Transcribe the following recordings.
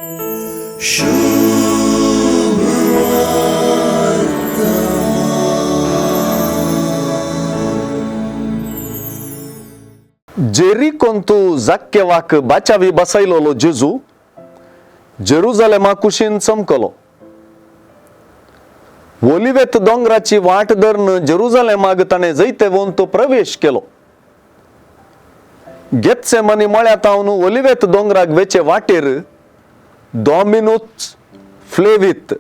जेरिकोंतु जाक्केवाक बाचावी बसयलोलो जेजू जेरुझलेमा कुशीन चमकलो. ओलिवेत दोंगराची वाट धरून जेरुझलेमाक ताणे जैते वोन तो प्रवेश केलो. गेत्सेमनी मळ्यात हांव ओलिवेत दोंगराक वेचे वाटेर डॉमिनुस फ्लेवित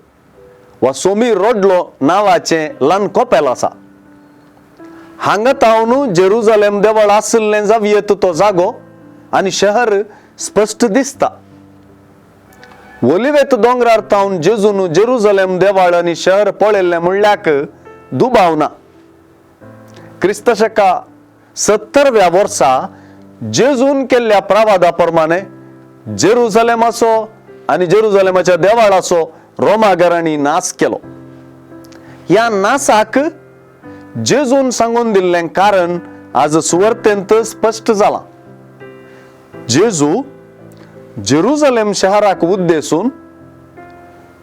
वा सोमी रोडलो नावाचे ल्हान कोपेल आसा. हांगा हांव जेरुझलेम देवळ आसलें जावयेत तो जागो आनी शहर स्पश्ट दिसता. ओलिवेत दोंगरार तावन जेजून जेरुझलेम देवळ आनी शहर पळयल्लें म्हणल्याक दुबाव ना. क्रिस्त शका 70व्या वर्सा जेजून केल्ल्या प्रवादा प्रमाणे जेरुझलेमाचो आनी जेरुझलेमाच्या देवळाचो रोमागरांनी नाश केलो. ह्या नाशाक जेजून सांगून दिल्लें कारण आज सुवार्तेंत स्पश्ट जाला. जेजू जेरुझलेम शहराक उद्देशून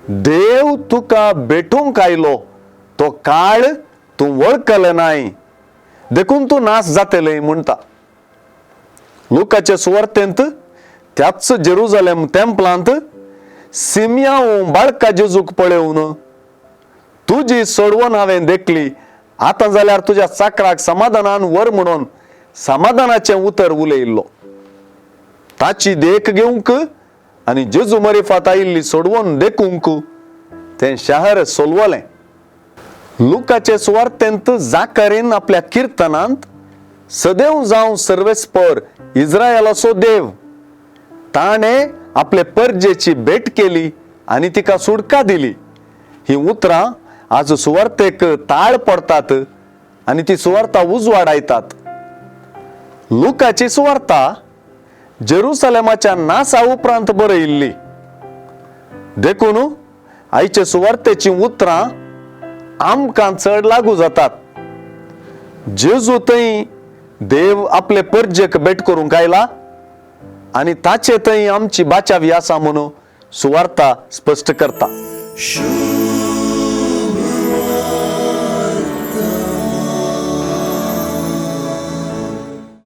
देव तुका भेटूंक आयलो तो काळ तूं वळखले नाय देखून तूं नाश जातले म्हणटा. लुकाचे सुवार्तेंत त्याच जेरुझलेम टेंपलांत सिमियाऊ बाळका जेजूक पळेवन तुजी सोडवण हांवें देखली, आता जाल्यार तुज्या चाकराक समाधानान व्हर म्हणून समाधानाचें उतर उलयल्लो. ताची देख घेवंक आनी जेजू मरिफात आयिल्ली सोडवण देखूंक तें शहर सोलवलें. लुकाचे सुवार्तेंत जाकरीन आपल्या किर्तनांत सदैव जावं सर्वेस्पर इस्रायेलाचो देव ताणें आपले परजेची भेट केली आनी तिका सुटका दिली ही उतरां आज सुवार्तेक ताळ पडतात आनी ती सुवार्ता उजवाडायतात. लुकाची सुवार्ता जेरुसलेमाच्या नाशा उपरांत बरयल्ली देखून आयचे सुवार्तेची उतरां आमकां चड लागू जातात. जेजू थंय देव आपले परजेक भेट करूंक आयला आनी ताचे थंय आमची बाचावी आसा म्हणून सुवार्ता स्पश्ट करता.